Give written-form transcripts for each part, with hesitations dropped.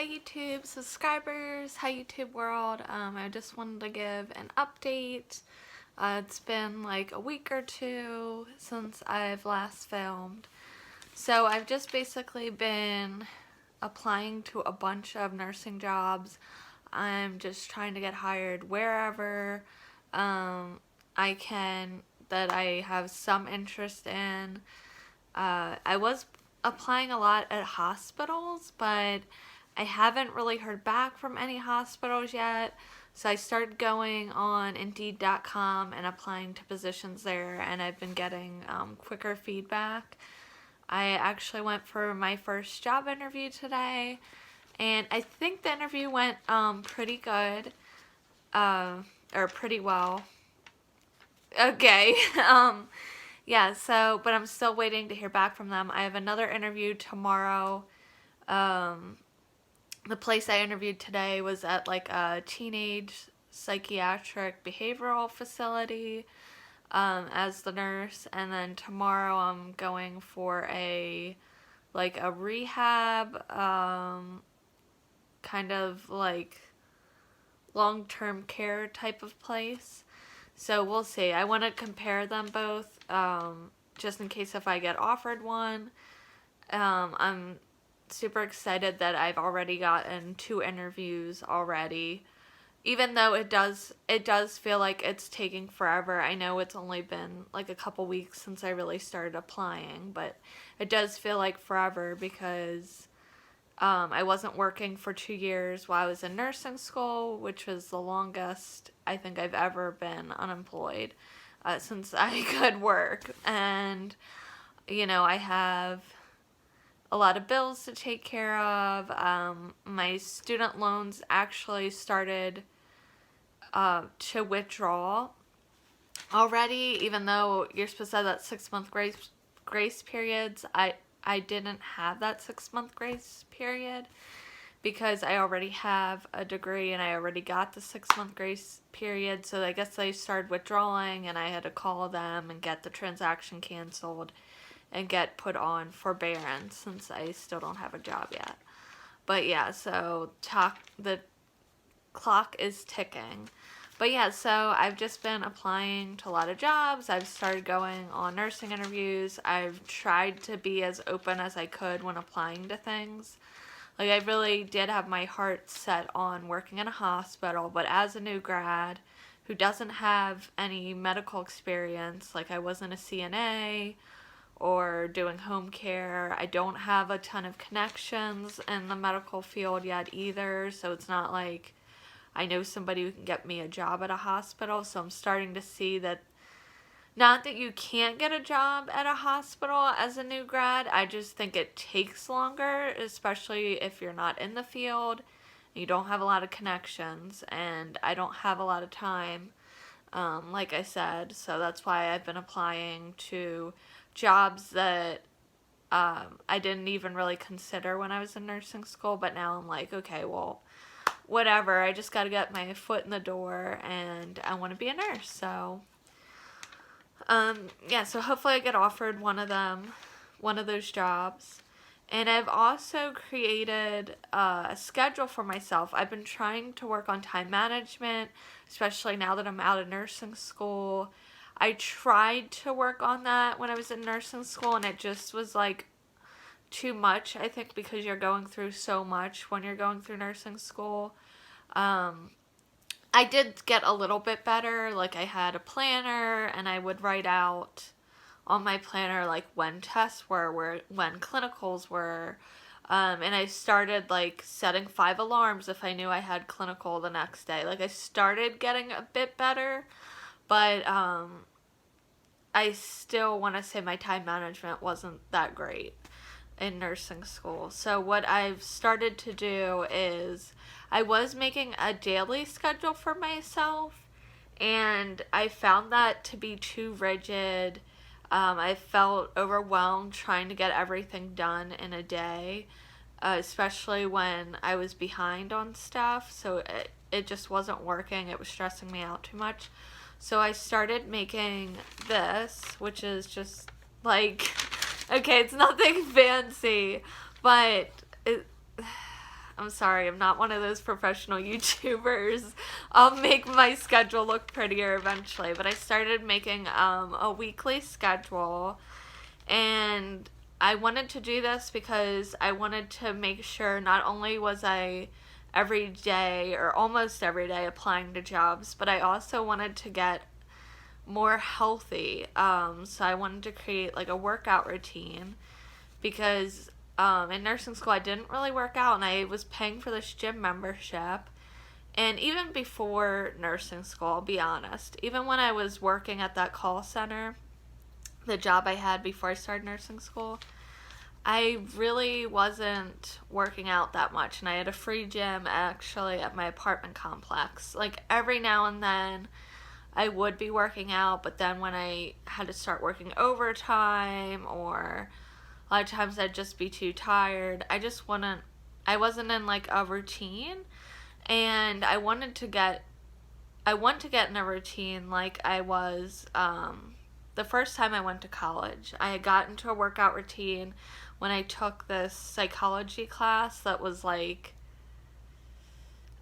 Hi YouTube subscribers, hi YouTube world. I just wanted to give an update. It's been like a week or two since I've last filmed. So I've just basically been applying to a bunch of nursing jobs. I'm just trying to get hired wherever I can that I have some interest in. I was applying a lot at hospitals, but I haven't really heard back from any hospitals yet. So I started going on Indeed.com and applying to positions there, and I've been getting quicker feedback. I actually went for my first job interview today, and I think the interview went pretty good, or pretty well. Okay. Yeah, so, but I'm still waiting to hear back from them. I have another interview tomorrow. The place I interviewed today was at like a teenage psychiatric behavioral facility as the nurse, and then tomorrow I'm going for a rehab kind of like long-term care type of place. So we'll see. I want to compare them both just in case if I get offered one. I'm super excited that I've already gotten 2 interviews already. Even though it does feel like it's taking forever. I know it's only been like a couple weeks since I really started applying, but it does feel like forever because I wasn't working for 2 years while I was in nursing school, which was the longest I think I've ever been unemployed since I could work. And, I have a lot of bills to take care of. My student loans actually started to withdraw already, even though you're supposed to have that 6-month grace periods. I didn't have that 6-month grace period because I already have a degree and I already got the 6-month grace period. So I guess they started withdrawing and I had to call them and get the transaction canceled and get put on forbearance since I still don't have a job yet. But yeah, so the clock is ticking. But yeah, so I've just been applying to a lot of jobs. I've started going on nursing interviews. I've tried to be as open as I could when applying to things. Like, I really did have my heart set on working in a hospital, but as a new grad who doesn't have any medical experience, like I wasn't a CNA or doing home care, I don't have a ton of connections in the medical field yet either, so it's not like I know somebody who can get me a job at a hospital. So I'm starting to see that, not that you can't get a job at a hospital as a new grad, I just think it takes longer, especially if you're not in the field, you don't have a lot of connections, and I don't have a lot of time, like I said. So that's why I've been applying to jobs that I didn't even really consider when I was in nursing school, but now I'm like, okay, well, whatever, I just got to get my foot in the door and I want to be a nurse. So yeah, so hopefully I get offered one of those jobs. And I've also created a schedule for myself. I've been trying to work on time management, especially now that I'm out of nursing school. I tried to work on that when I was in nursing school, and it just was like too much, I think, because you're going through so much when you're going through nursing school. I did get a little bit better. Like, I had a planner and I would write out on my planner like when tests were, when clinicals were, and I started like setting 5 alarms if I knew I had clinical the next day. Like, I started getting a bit better, but I still want to say my time management wasn't that great in nursing school. So what I've started to do is I was making a daily schedule for myself, and I found that to be too rigid. I felt overwhelmed trying to get everything done in a day, especially when I was behind on stuff. So it just wasn't working. It was stressing me out too much. So I started making this, which is just like, okay, it's nothing fancy, but I'm sorry, I'm not one of those professional YouTubers. I'll make my schedule look prettier eventually, but I started making a weekly schedule, and I wanted to do this because I wanted to make sure not only was I every day or almost every day applying to jobs, but I also wanted to get more healthy. So I wanted to create like a workout routine because in nursing school I didn't really work out, and I was paying for this gym membership. And even before nursing school, I'll be honest, even when I was working at that call center, the job I had before I started nursing school, I really wasn't working out that much, and I had a free gym actually at my apartment complex. Like every now and then I would be working out, but then when I had to start working overtime, or a lot of times I'd just be too tired, I wasn't in like a routine, and I want to get in a routine like I was the first time I went to college. I had got into a workout routine when I took this psychology class that was like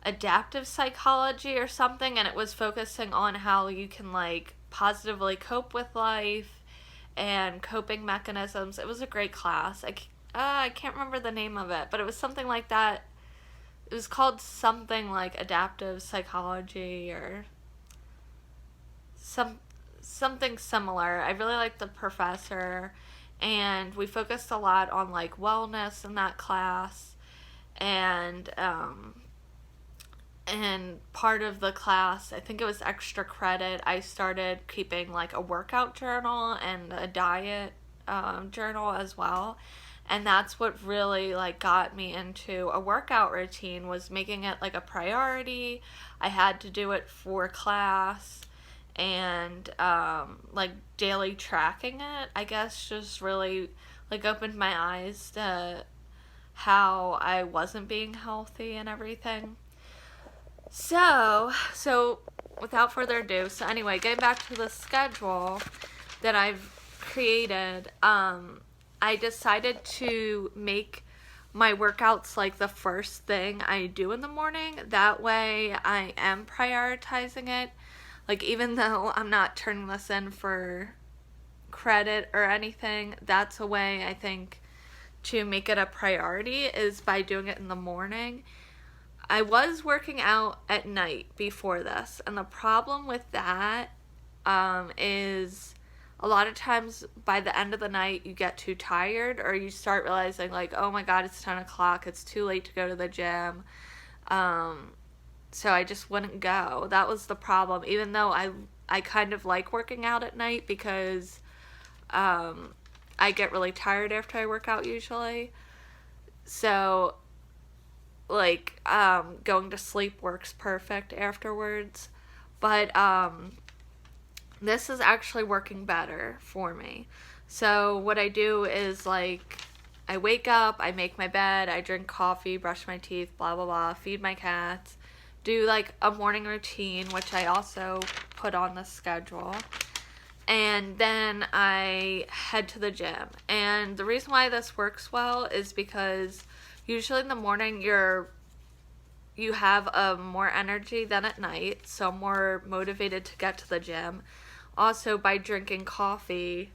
adaptive psychology or something, and it was focusing on how you can like positively cope with life and coping mechanisms. It was a great class. I can't remember the name of it, but it was something like that. It was called something like adaptive psychology or something similar. I really liked the professor, and we focused a lot on like wellness in that class, and part of the class, I think it was extra credit, I started keeping like a workout journal and a diet journal as well. And that's what really like got me into a workout routine, was making it like a priority. I had to do it for class, and like daily tracking it, I guess, just really like opened my eyes to how I wasn't being healthy and everything. So without further ado, so anyway, getting back to the schedule that I've created, I decided to make my workouts like the first thing I do in the morning. That way I am prioritizing it. Like, even though I'm not turning this in for credit or anything, that's a way I think to make it a priority, is by doing it in the morning. I was working out at night before this, and the problem with that is a lot of times by the end of the night you get too tired, or you start realizing like, oh my god, it's 10 o'clock, it's too late to go to the gym. So I just wouldn't go. That was the problem, even though I kind of like working out at night because I get really tired after I work out usually. So like going to sleep works perfect afterwards. But this is actually working better for me. So what I do is like I wake up, I make my bed, I drink coffee, brush my teeth, blah blah blah, feed my cats, do like a morning routine, which I also put on the schedule. And then I head to the gym. And the reason why this works well is because usually in the morning you have more energy than at night, so I'm more motivated to get to the gym. Also, by drinking coffee,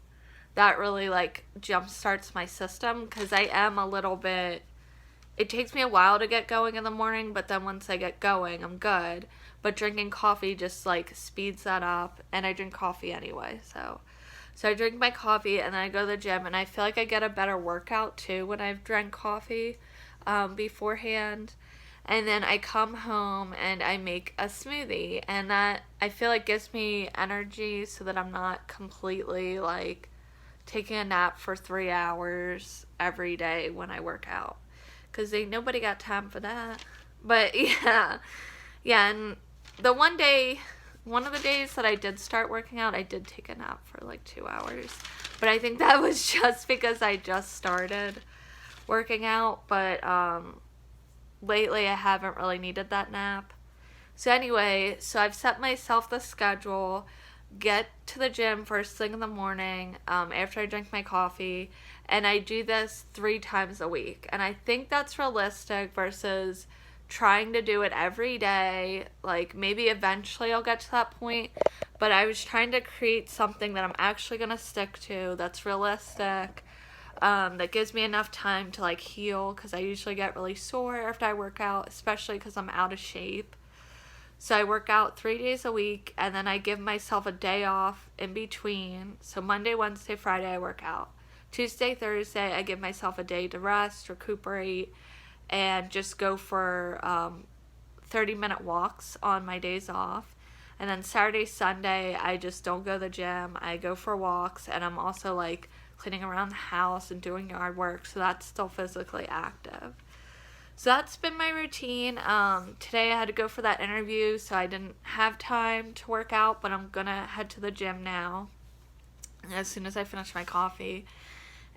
that really like jump starts my system, because I am a little bit, it takes me a while to get going in the morning, but then once I get going, I'm good. But drinking coffee just like speeds that up, and I drink coffee anyway, so I drink my coffee and then I go to the gym, and I feel like I get a better workout too when I've drank coffee beforehand. And then I come home and I make a smoothie, and that I feel like gives me energy so that I'm not completely like taking a nap for 3 hours every day when I work out, because nobody got time for that. But yeah, and one of the days that I did start working out, I did take a nap for like 2 hours, but I think that was just because I just started working out. But lately I haven't really needed that nap. So anyway, so I've set myself the schedule. get to the gym first thing in the morning, after I drink my coffee, and I do this 3 times a week. And I think that's realistic versus trying to do it every day. Like, maybe eventually I'll get to that point, but I was trying to create something that I'm actually gonna stick to, that's realistic, that gives me enough time to like heal, because I usually get really sore after I work out, especially because I'm out of shape. So I work out 3 days a week, and then I give myself a day off in between. So Monday, Wednesday, Friday I work out. Tuesday, Thursday I give myself a day to rest, recuperate, and just go for 30-minute walks on my days off. And then Saturday, Sunday I just don't go to the gym. I go for walks, and I'm also like cleaning around the house and doing yard work, so that's still physically active. So that's been my routine. Today I had to go for that interview, so I didn't have time to work out, but I'm gonna head to the gym now as soon as I finish my coffee.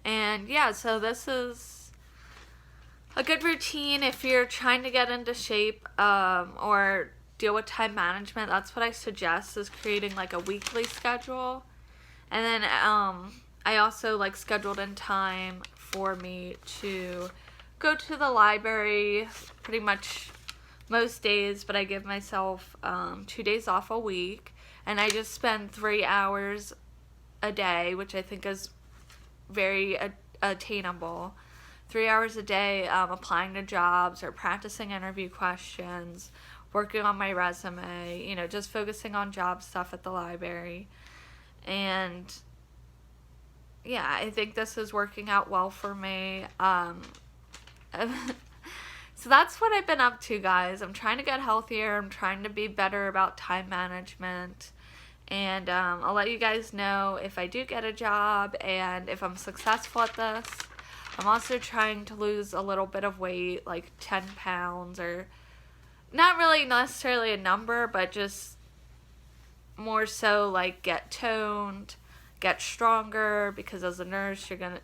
And yeah, so this is a good routine if you're trying to get into shape, or deal with time management. That's what I suggest, is creating like a weekly schedule. And then I also like scheduled in time for me to go to the library pretty much most days, but I give myself 2 days off a week, and I just spend 3 hours a day, which I think is very attainable. 3 hours a day, applying to jobs or practicing interview questions, working on my resume, you know, just focusing on job stuff at the library. And yeah, I think this is working out well for me. So that's what I've been up to, guys. I'm trying to get healthier. I'm trying to be better about time management. And I'll let you guys know if I do get a job and if I'm successful at this. I'm also trying to lose a little bit of weight, like 10 pounds, or not really necessarily a number, but just more so like get toned, get stronger, because as a nurse you're going to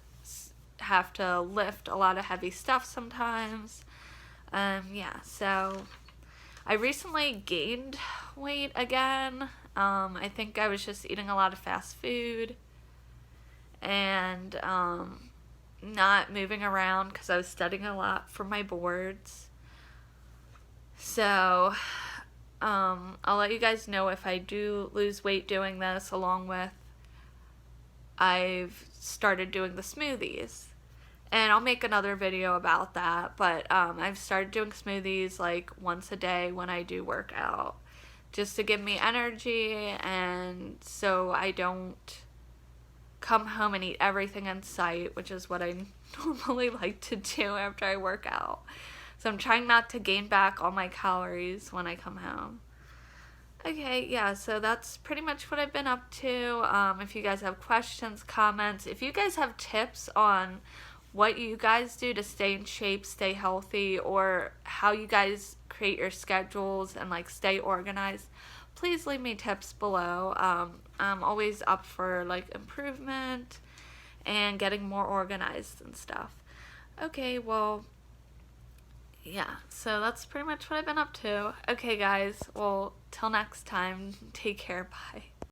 have to lift a lot of heavy stuff sometimes. Yeah, so I recently gained weight again. I think I was just eating a lot of fast food and not moving around because I was studying a lot for my boards. So I'll let you guys know if I do lose weight doing this, along with I've started doing the smoothies. And I'll make another video about that, but I've started doing smoothies like once a day when I do work out, just to give me energy, and so I don't come home and eat everything in sight, which is what I normally like to do after I work out. So I'm trying not to gain back all my calories when I come home. Okay, yeah, so that's pretty much what I've been up to. If you guys have questions, comments, if you guys have tips on what you guys do to stay in shape, stay healthy, or how you guys create your schedules and like stay organized, please leave me tips below. I'm always up for like improvement and getting more organized and stuff. Okay, well, yeah, so that's pretty much what I've been up to. Okay, guys, well, till next time, take care, bye.